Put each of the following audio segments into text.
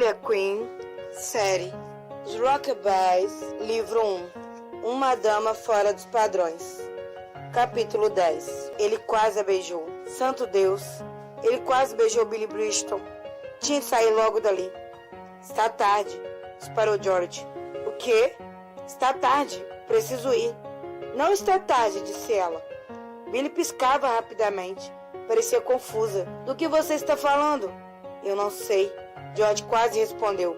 Julia Quinn, série Os Rockabills, livro 1, Uma Dama Fora dos Padrões. Capítulo 10. Ele quase a beijou. Santo Deus, ele quase beijou Billy Bristol. Tinha de sair logo dali. Está tarde, disparou George. O quê? Está tarde, preciso ir. Não está tarde, disse ela. Billy piscava rapidamente. Parecia confusa. Do que você está falando? Eu não sei. George quase respondeu.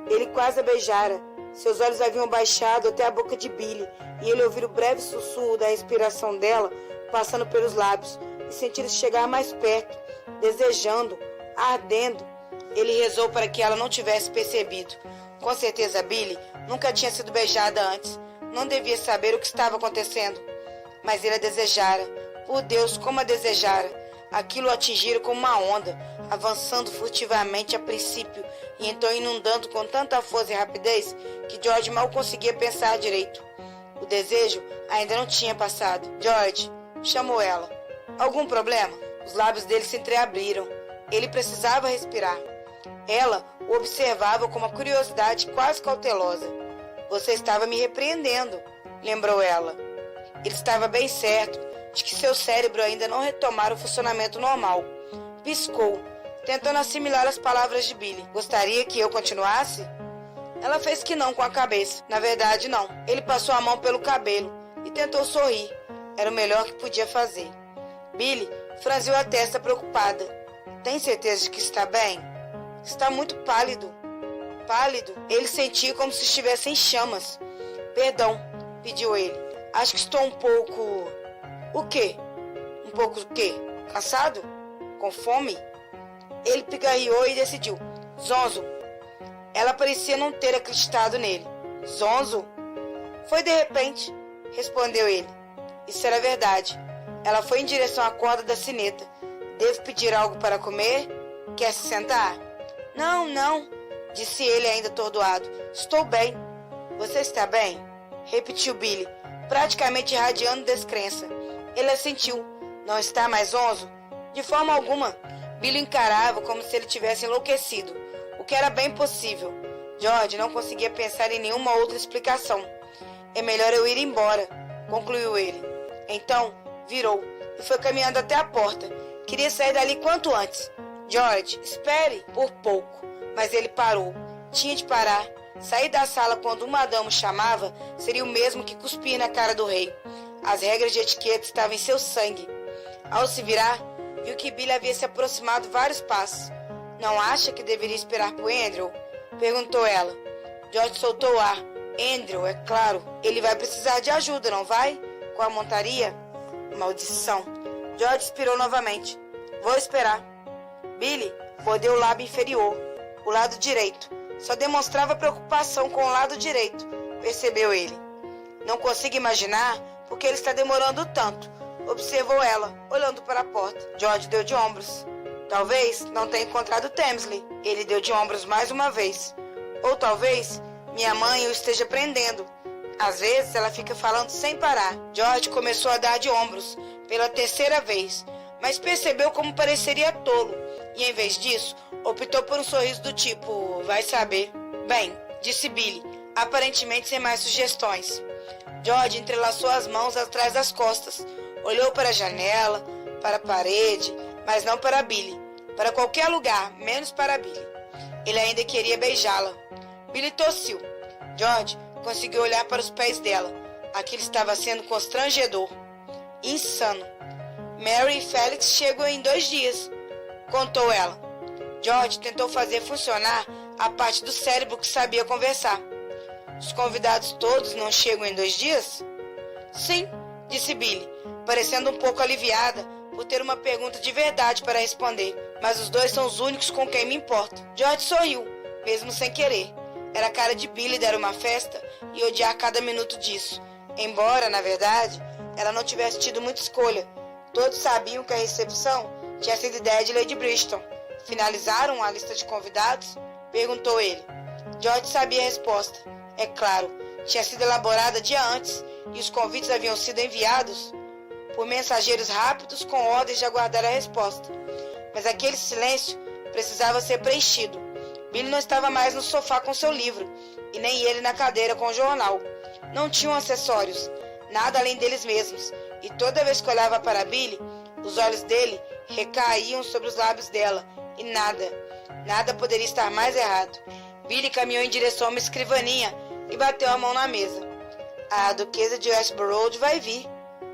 Ele quase a beijara. Seus olhos haviam baixado até a boca de Billy e ele ouvira o breve sussurro da respiração dela passando pelos lábios e sentiu-se chegar mais perto, desejando, ardendo. Ele rezou para que ela não tivesse percebido. Com certeza Billy nunca tinha sido beijada antes. Não devia saber o que estava acontecendo. Mas ele a desejara. Por Deus, como a desejara. Aquilo o atingira como uma onda, avançando furtivamente a princípio e então inundando com tanta força e rapidez que George mal conseguia pensar direito. O desejo ainda não tinha passado. George, chamou ela. Algum problema? Os lábios dele se entreabriram. Ele precisava respirar. Ela o observava com uma curiosidade quase cautelosa. Você estava me repreendendo, lembrou ela. Ele estava bem certo de que seu cérebro ainda não retomara o funcionamento normal. Piscou, tentando assimilar as palavras de Billy. Gostaria que eu continuasse? Ela fez que não com a cabeça. Na verdade, não. Ele passou a mão pelo cabelo e tentou sorrir. Era o melhor que podia fazer. Billy franziu a testa preocupada. Tem certeza de que está bem? Está muito pálido. Pálido? Ele sentia como se estivesse em chamas. Perdão, pediu ele. Acho que estou um pouco... O quê? Um pouco o quê? Cansado? Com fome? Ele pigarreou e decidiu. Zonzo. Ela parecia não ter acreditado nele. Zonzo? Foi de repente, respondeu ele. Isso era verdade. Ela foi em direção à corda da sineta. Devo pedir algo para comer? Quer se sentar? Não, não, disse ele ainda atordoado. Estou bem. Você está bem? Repetiu Billy, praticamente irradiando descrença. Ele assentiu. Não está mais zonzo? De forma alguma. Billy encarava como se ele tivesse enlouquecido, o que era bem possível. George não conseguia pensar em nenhuma outra explicação. É melhor eu ir embora, concluiu ele. Então, virou e foi caminhando até a porta. Queria sair dali quanto antes. George, espere! Por pouco, mas ele parou. Tinha de parar. Sair da sala quando uma dama o chamava seria o mesmo que cuspir na cara do rei. As regras de etiqueta estavam em seu sangue. Ao se virar, viu que Billy havia se aproximado vários passos. Não acha que deveria esperar por Andrew? Perguntou ela. George soltou o ar. Andrew, é claro. Ele vai precisar de ajuda, não vai? Com a montaria? Maldição. George expirou novamente. Vou esperar. Billy mordeu o lábio inferior, o lado direito. Só demonstrava preocupação com o lado direito, percebeu ele. Não consigo imaginar por que ele está demorando tanto, observou ela, olhando para a porta. George deu de ombros. Talvez não tenha encontrado Temsley. Ele deu de ombros mais uma vez. Ou talvez minha mãe o esteja prendendo. Às vezes ela fica falando sem parar. George começou a dar de ombros pela terceira vez, mas percebeu como pareceria tolo. E em vez disso, optou por um sorriso do tipo, vai saber. Bem, disse Billy, aparentemente sem mais sugestões. George entrelaçou as mãos atrás das costas, olhou para a janela, para a parede, mas não para Billy, para qualquer lugar, menos para Billy. Ele ainda queria beijá-la. Billy tossiu. George conseguiu olhar para os pés dela. Aquilo estava sendo constrangedor. Insano. Mary e Felix chegam em 2 dias, contou ela. George tentou fazer funcionar a parte do cérebro que sabia conversar. Os convidados todos não chegam em 2 dias? Sim, disse Billy, parecendo um pouco aliviada por ter uma pergunta de verdade para responder. Mas os 2 são os únicos com quem me importo. George sorriu, mesmo sem querer. Era a cara de Billy dar uma festa e odiar cada minuto disso. Embora, na verdade, ela não tivesse tido muita escolha. Todos sabiam que a recepção tinha sido ideia de Lady Bristol. Finalizaram a lista de convidados? Perguntou ele. George sabia a resposta. É claro, tinha sido elaborada dia antes e os convites haviam sido enviados por mensageiros rápidos com ordens de aguardar a resposta. Mas aquele silêncio precisava ser preenchido. Billy não estava mais no sofá com seu livro, e nem ele na cadeira com o jornal. Não tinham acessórios, nada além deles mesmos, e toda vez que olhava para Billy, os olhos dele recaíam sobre os lábios dela, e nada poderia estar mais errado. Billy caminhou em direção a uma escrivaninha e bateu a mão na mesa. A duquesa de Westborough vai vir,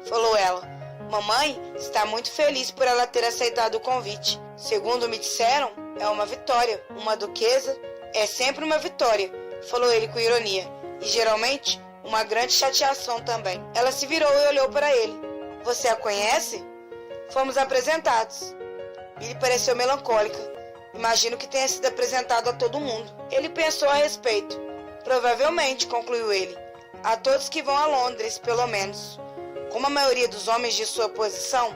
falou ela. Mamãe está muito feliz por ela ter aceitado o convite. Segundo me disseram, é uma vitória. Uma duquesa é sempre uma vitória, falou ele com ironia, e geralmente uma grande chateação também. Ela se virou e olhou para ele. Você a conhece? Fomos apresentados. Billy pareceu melancólica. Imagino que tenha sido apresentado a todo mundo. Ele pensou a respeito. Provavelmente, concluiu ele, a todos que vão a Londres, pelo menos. Como a maioria dos homens de sua posição,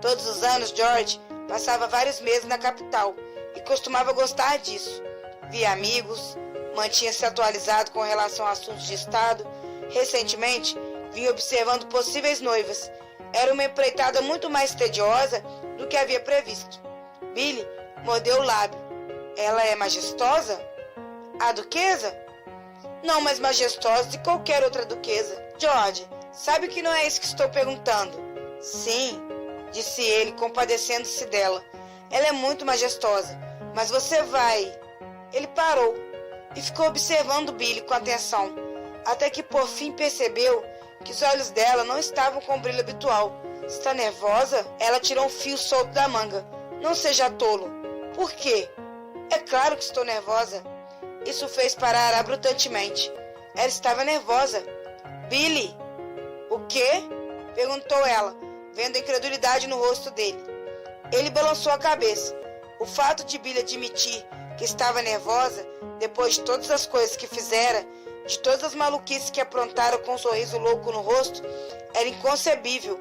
todos os anos George passava vários meses na capital e costumava gostar disso. Via amigos, mantinha-se atualizado com relação a assuntos de Estado. Recentemente, vinha observando possíveis noivas. Era uma empreitada muito mais tediosa do que havia previsto. Billy mordeu o lábio. Ela é majestosa? A duquesa? Não mais majestosa de qualquer outra duquesa. George, sabe que não é isso que estou perguntando. Sim, disse ele, compadecendo-se dela. Ela é muito majestosa, mas você vai... Ele parou e ficou observando Billy com atenção, até que por fim percebeu que os olhos dela não estavam com o brilho habitual. Está nervosa? Ela tirou um fio solto da manga. Não seja tolo. Por quê? É claro que estou nervosa. Isso fez parar abruptamente. Ela estava nervosa. Billy! O quê? Perguntou ela, vendo a incredulidade no rosto dele. Ele balançou a cabeça. O fato de Billy admitir que estava nervosa, depois de todas as coisas que fizera, de todas as maluquices que aprontaram com um sorriso louco no rosto, era inconcebível.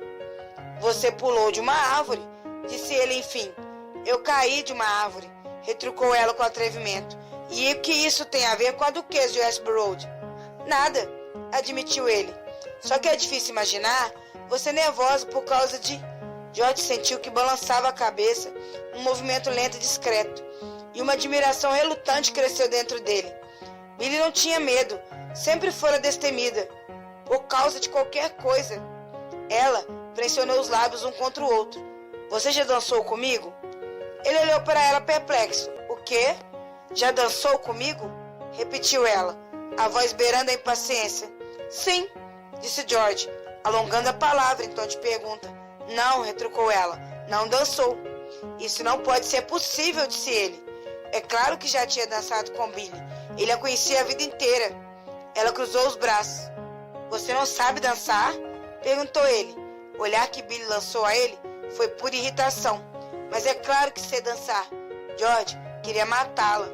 Você pulou de uma árvore, disse ele enfim. Eu caí de uma árvore, retrucou ela com atrevimento. E o que isso tem a ver com a duquesa de Westborough? Nada, admitiu ele. Só que é difícil imaginar você nervosa por causa de... George sentiu que balançava a cabeça, um movimento lento e discreto, e uma admiração relutante cresceu dentro dele. Billy não tinha medo, sempre fora destemida, por causa de qualquer coisa. Ela pressionou os lábios um contra o outro. Você já dançou comigo? Ele olhou para ela perplexo. O quê? Já dançou comigo? Repetiu ela, a voz beirando a impaciência. Sim, disse George, alongando a palavra em tom de pergunta. Não, retrucou ela, não dançou. Isso não pode ser possível, disse ele. É claro que já tinha dançado com Billy. Ele a conhecia a vida inteira. Ela cruzou os braços. Você não sabe dançar? Perguntou ele. O olhar que Billy lançou a ele foi pura irritação. Mas é claro que sei dançar. George queria matá-la.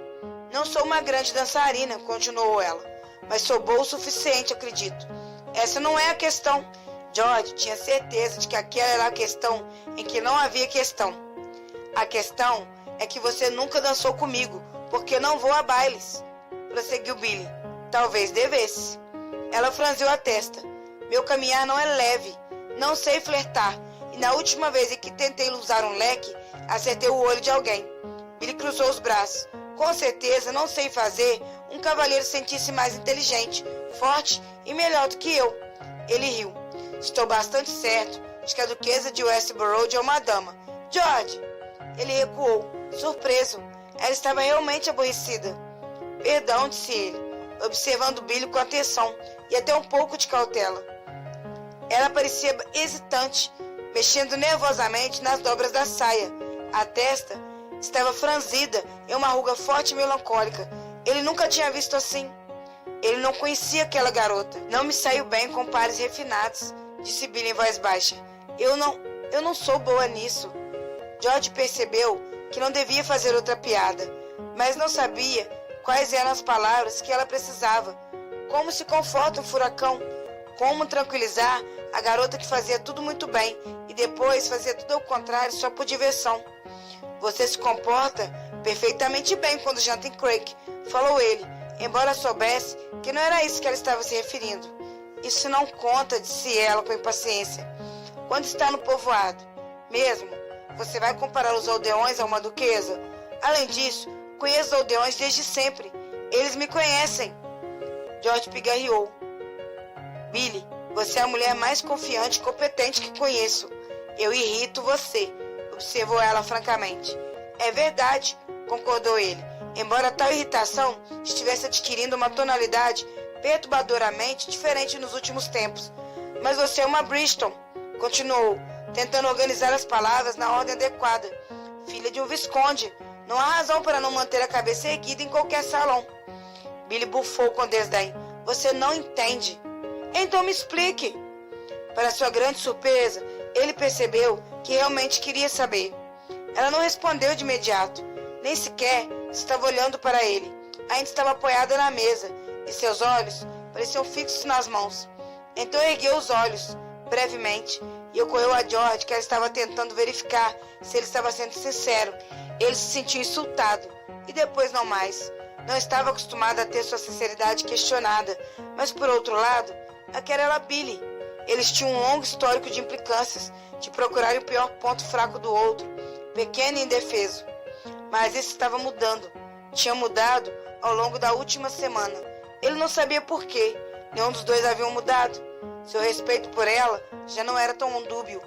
Não sou uma grande dançarina, continuou ela. Mas sou boa o suficiente, acredito. Essa não é a questão. George tinha certeza de que aquela era a questão em que não havia questão. A questão é que você nunca dançou comigo, porque não vou a bailes, prosseguiu Billy. Talvez devesse. Ela franziu a testa. Meu caminhar não é leve, não sei flertar, e na última vez em que tentei usar um leque, acertei o olho de alguém. Billy cruzou os braços. Com certeza não sei fazer um cavalheiro sentir-se mais inteligente, forte e melhor do que eu. Ele riu. Estou bastante certo de que a duquesa de Westborough é uma dama. George! Ele recuou, surpreso. Ela estava realmente aborrecida. Perdão, disse ele, observando Billy com atenção e até um pouco de cautela. Ela parecia hesitante, mexendo nervosamente nas dobras da saia. A testa estava franzida em uma ruga forte e melancólica. Ele nunca tinha visto assim. Ele não conhecia aquela garota. Não me saiu bem com pares refinados, disse Billy em voz baixa. Eu não sou boa nisso. George percebeu que não devia fazer outra piada, mas não sabia quais eram as palavras que ela precisava. Como se conforta um furacão? Como tranquilizar a garota que fazia tudo muito bem e depois fazia tudo ao contrário só por diversão? Você se comporta perfeitamente bem quando janta em Craig, falou ele, embora soubesse que não era isso que ela estava se referindo. Isso não conta, disse ela com impaciência. Quando está no povoado, mesmo, você vai comparar os aldeões a uma duquesa? Além disso, Conheço os aldeões desde sempre. Eles me conhecem. George pigarreou. Billy, você é a mulher mais confiante e competente que conheço. Eu irrito você, observou ela francamente. É verdade, concordou ele, embora tal irritação estivesse adquirindo uma tonalidade perturbadoramente diferente nos últimos tempos. Mas você é uma Bristol, continuou, tentando organizar as palavras na ordem adequada. Filha de um visconde. Não há razão para não manter a cabeça erguida em qualquer salão. Billy bufou com desdém. Você não entende. Então me explique. Para sua grande surpresa, ele percebeu que realmente queria saber. Ela não respondeu de imediato. Nem sequer estava olhando para ele. Ainda estava apoiada na mesa, e seus olhos pareciam fixos nas mãos. Então ergueu os olhos, brevemente, e ocorreu a George que ela estava tentando verificar se ele estava sendo sincero. Ele se sentiu insultado, e depois não mais. Não estava acostumado a ter sua sinceridade questionada, mas por outro lado, aquela era Billy. Eles tinham um longo histórico de implicâncias, de procurarem o pior ponto fraco do outro, pequeno e indefeso. Mas isso estava mudando. Tinha mudado ao longo da última semana. Ele não sabia por quê. Nenhum dos dois haviam mudado. Seu respeito por ela já não era tão dúbio.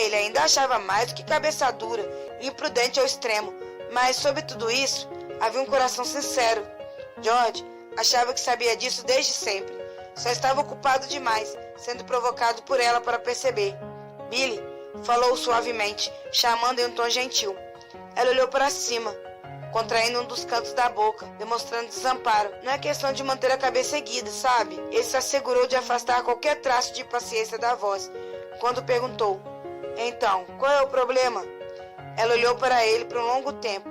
Ele ainda achava mais do que cabeça dura e imprudente ao extremo, mas sobre tudo isso havia um coração sincero. George achava que sabia disso desde sempre. Só estava ocupado demais, sendo provocado por ela para perceber. Billy falou suavemente, chamando em um tom gentil. Ela olhou para cima, contraindo um dos cantos da boca, demonstrando desamparo. Não é questão de manter a cabeça erguida, sabe? Ele se assegurou de afastar qualquer traço de impaciência da voz, quando perguntou. Então, qual é o problema? Ela olhou para ele por um longo tempo,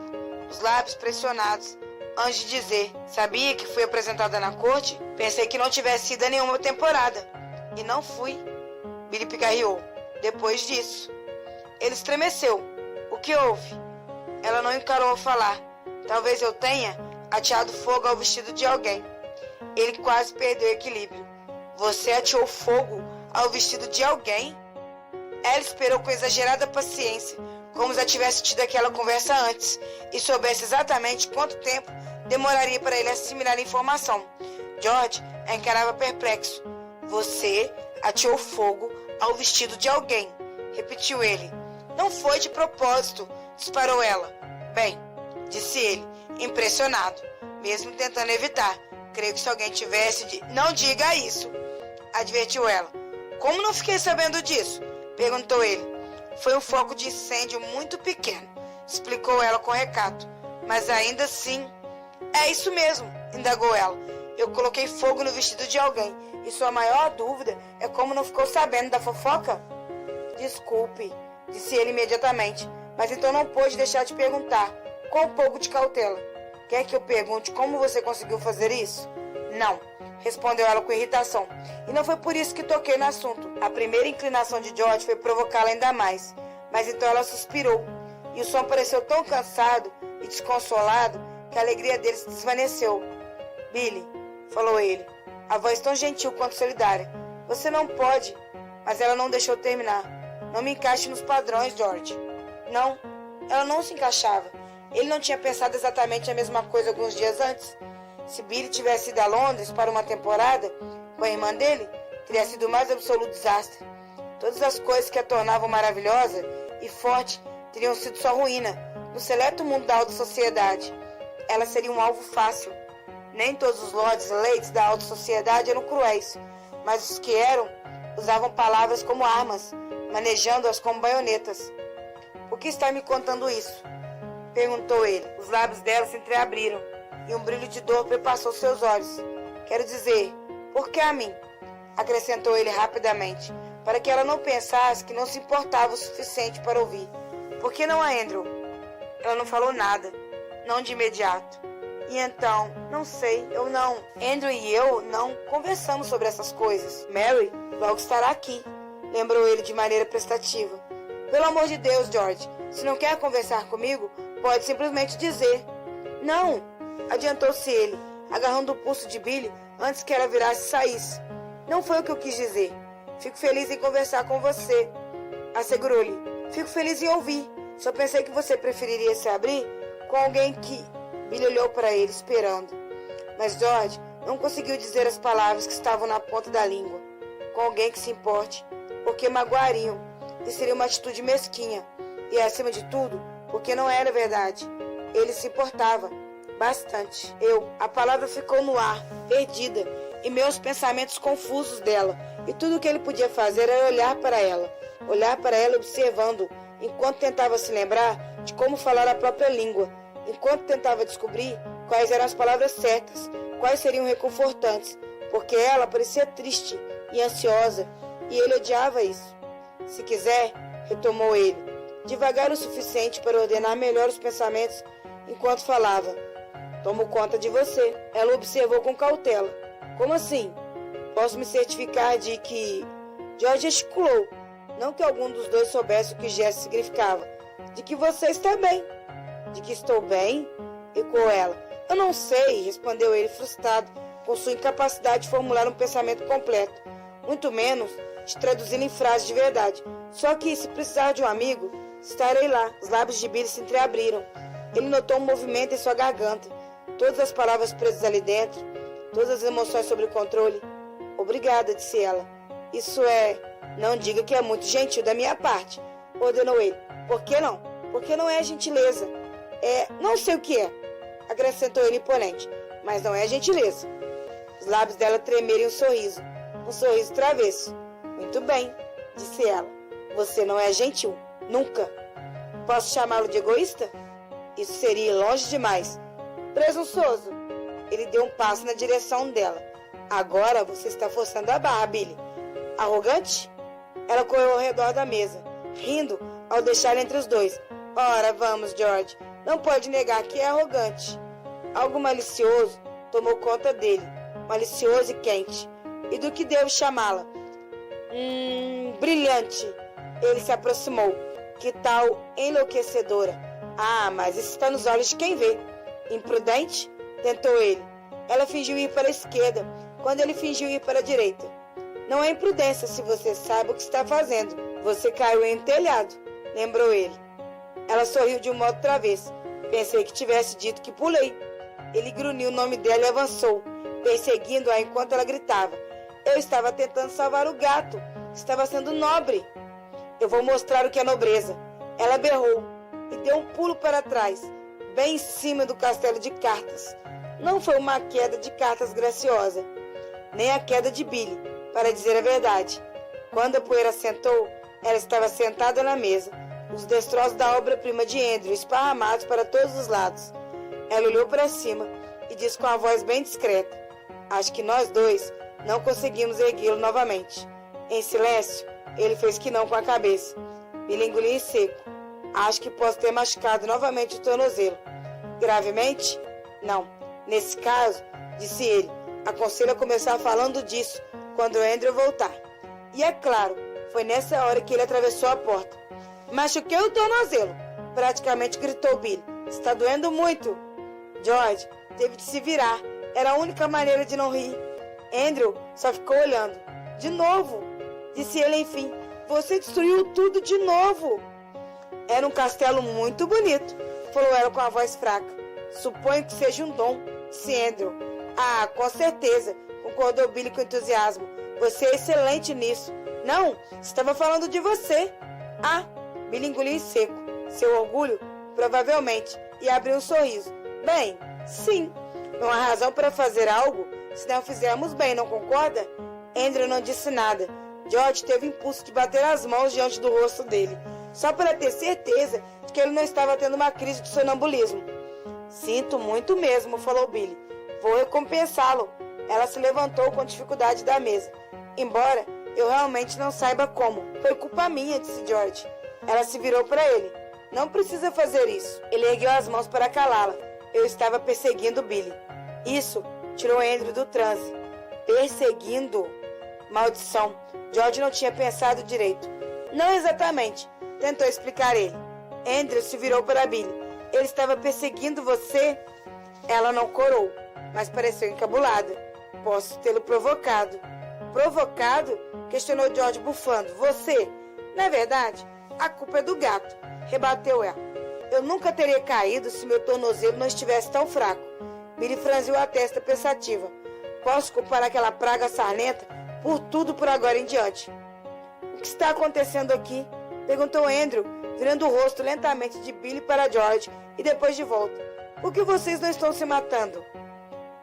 os lábios pressionados, antes de dizer, sabia que fui apresentada na corte? Pensei que não tivesse ido a nenhuma temporada. E não fui. Billy pigarreou. Depois disso. Ele estremeceu. O que houve? Ela não encarou ao falar. Talvez eu tenha ateado fogo ao vestido de alguém. Ele quase perdeu o equilíbrio. Você ateou fogo ao vestido de alguém? Ela esperou com exagerada paciência, como se já tivesse tido aquela conversa antes, e soubesse exatamente quanto tempo demoraria para ele assimilar a informação. George a encarava perplexo. Você ateou fogo ao vestido de alguém, repetiu ele. Não foi de propósito, disparou ela. Bem, disse ele, impressionado, mesmo tentando evitar. Creio que se alguém tivesse... Não diga isso, advertiu ela. Como não fiquei sabendo disso? Perguntou ele. Foi um foco de incêndio muito pequeno, explicou ela com recato. Mas ainda assim... É isso mesmo, indagou ela. Eu coloquei fogo no vestido de alguém. E sua maior dúvida é como não ficou sabendo da fofoca? Desculpe, disse ele imediatamente. Mas então não pôde deixar de perguntar, com um pouco de cautela. Quer que eu pergunte como você conseguiu fazer isso? Não, respondeu ela com irritação. E não foi por isso que toquei no assunto. A primeira inclinação de George foi provocá-la ainda mais. Mas então ela suspirou. E o som pareceu tão cansado e desconsolado que a alegria dele se desvaneceu. Billy, falou ele, a voz tão gentil quanto solidária. Você não pode... Mas ela não deixou terminar. Não me encaixe nos padrões, George. Não, ela não se encaixava. Ele não tinha pensado exatamente a mesma coisa alguns dias antes. Se Billy tivesse ido a Londres para uma temporada com a irmã dele, teria sido o mais absoluto desastre. Todas as coisas que a tornavam maravilhosa e forte teriam sido sua ruína no seleto mundo da alta sociedade. Ela seria um alvo fácil. Nem todos os lords e ladies da alta sociedade eram cruéis, mas os que eram usavam palavras como armas, manejando-as como baionetas. Por que está me contando isso? Perguntou ele. Os lábios dela se entreabriram e um brilho de dor perpassou seus olhos. Quero dizer, por que a mim? Acrescentou ele rapidamente, para que ela não pensasse que não se importava o suficiente para ouvir. Por que não a Andrew? Ela não falou nada, não de imediato. E então, não sei, eu não... Andrew e eu não conversamos sobre essas coisas. Mary logo estará aqui, lembrou ele de maneira prestativa. Pelo amor de Deus, George, se não quer conversar comigo, pode simplesmente dizer. Não, adiantou-se ele, agarrando o pulso de Billy antes que ela virasse e saísse. Não foi o que eu quis dizer. Fico feliz em conversar com você, assegurou-lhe. Fico feliz em ouvir. Só pensei que você preferiria se abrir com alguém que... Billy olhou para ele, esperando. Mas George não conseguiu dizer as palavras que estavam na ponta da língua. Com alguém que se importe, porque magoariam, e seria uma atitude mesquinha. E, acima de tudo, porque não era verdade. Ele se importava bastante. A palavra ficou no ar, perdida, em meus pensamentos confusos dela. E tudo o que ele podia fazer era olhar para ela observando, enquanto tentava se lembrar de como falar a própria língua, enquanto tentava descobrir quais eram as palavras certas, quais seriam reconfortantes, porque ela parecia triste e ansiosa, e ele odiava isso. Se quiser, retomou ele, devagar o suficiente para ordenar melhor os pensamentos enquanto falava. Tomo conta de você. Ela observou com cautela. Como assim? Posso me certificar de que... George gesticulou. Não que algum dos dois soubesse o que o gesto significava. De que você está bem. De que estou bem? Ecoou ela. Eu não sei, respondeu ele frustrado com sua incapacidade de formular um pensamento completo. Muito menos de traduzir em frases de verdade. Só que, se precisar de um amigo, estarei lá. Os lábios de Billy se entreabriram. Ele notou um movimento em sua garganta. Todas as palavras presas ali dentro. Todas as emoções sob controle. Obrigada, disse ela. Isso é... Não diga que é muito gentil da minha parte, ordenou ele. Por que não? Porque não é gentileza. Não sei o que é, acrescentou ele imponente. Mas não é gentileza. Os lábios dela tremeram em um sorriso travesso. Muito bem, disse ela. Você não é gentil, nunca. Posso chamá-lo de egoísta? Isso seria longe demais. Presunçoso. Ele deu um passo na direção dela. Agora você está forçando a barra, Billy. Arrogante? Ela correu ao redor da mesa, rindo ao deixá-la entre os dois. Ora, vamos, George. Não pode negar que é arrogante. Algo malicioso tomou conta dele. Malicioso e quente. E do que devo chamá-la? Brilhante. Ele se aproximou. Que tal enlouquecedora? Ah, mas isso está nos olhos de quem vê. Imprudente? Tentou ele. Ela fingiu ir para a esquerda, quando ele fingiu ir para a direita. Não é imprudência se você sabe o que está fazendo. Você caiu em um telhado, lembrou ele. Ela sorriu de um modo travesso. Pensei que tivesse dito que pulei. Ele grunhiu o nome dela e avançou, perseguindo-a enquanto ela gritava. Eu estava tentando salvar o gato. Estava sendo nobre. Eu vou mostrar o que é nobreza. Ela berrou e deu um pulo para trás, bem em cima do castelo de cartas. Não foi uma queda de cartas graciosa, nem a queda de Billy, para dizer a verdade. Quando a poeira assentou, ela estava sentada na mesa, os destroços da obra-prima de Andrew esparramados para todos os lados. Ela olhou para cima e disse com a voz bem discreta: acho que nós dois não conseguimos erguê-lo novamente. Em silêncio, ele fez que não com a cabeça. Billy engoliu em seco. Acho que posso ter machucado novamente o tornozelo. Gravemente? Não. Nesse caso, disse ele, aconselho a começar falando disso quando Andrew voltar. E é claro, foi nessa hora que ele atravessou a porta. Machuquei o tornozelo, praticamente gritou Billy. Está doendo muito. George teve de se virar. Era a única maneira de não rir. Andrew só ficou olhando. De novo, disse ele enfim. Você destruiu tudo de novo. Era um castelo muito bonito, falou ela com a voz fraca. Suponho que seja um dom, disse Andrew. Ah, com certeza, concordou Billy com entusiasmo. Você é excelente nisso. Não, estava falando de você. Ah, Billy engoliu em seco. Seu orgulho, provavelmente, e abriu um sorriso. Bem, sim, não há razão para fazer algo se não fizermos bem, não concorda? Andrew não disse nada. George teve o impulso de bater as mãos diante do rosto dele, só para ter certeza de que ele não estava tendo uma crise de sonambulismo. Sinto muito mesmo, falou Billy. Vou recompensá-lo. Ela se levantou com dificuldade da mesa. Embora eu realmente não saiba como. Foi culpa minha, disse George. Ela se virou para ele. Não precisa fazer isso. Ele ergueu as mãos para calá-la. Eu estava perseguindo Billy. Isso tirou Andrew do transe. Perseguindo? Maldição. George não tinha pensado direito. Não exatamente, tentou explicar ele. Andrew se virou para Billy. Ele estava perseguindo você? Ela não corou, mas pareceu encabulada. Posso tê-lo provocado. Provocado? Questionou George bufando. Você? Na verdade, a culpa é do gato, rebateu ela. Eu nunca teria caído se meu tornozelo não estivesse tão fraco. Billy franziu a testa pensativa. Posso culpar aquela praga sarnenta por tudo por agora em diante. O que está acontecendo aqui? Perguntou Andrew, virando o rosto lentamente de Billy para George e depois de volta. Por que vocês não estão se matando?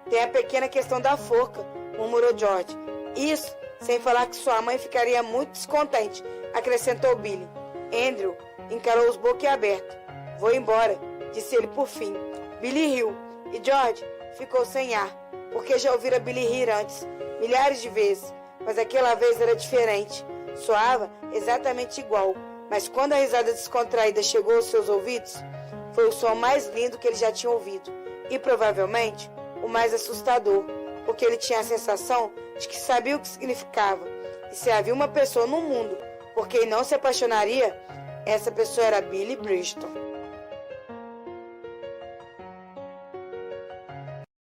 Tem a pequena questão da forca, murmurou George. Isso, sem falar que sua mãe ficaria muito descontente, acrescentou Billy. Andrew encarou-os boquiaberto. Vou embora, disse ele por fim. Billy riu, e George ficou sem ar, porque já ouvira Billy rir antes, milhares de vezes, mas aquela vez era diferente. Soava exatamente igual, mas quando a risada descontraída chegou aos seus ouvidos, foi o som mais lindo que ele já tinha ouvido, e provavelmente o mais assustador, porque ele tinha a sensação de que sabia o que significava, e se havia uma pessoa no mundo por quem não se apaixonaria, essa pessoa era Billy Bridgeton.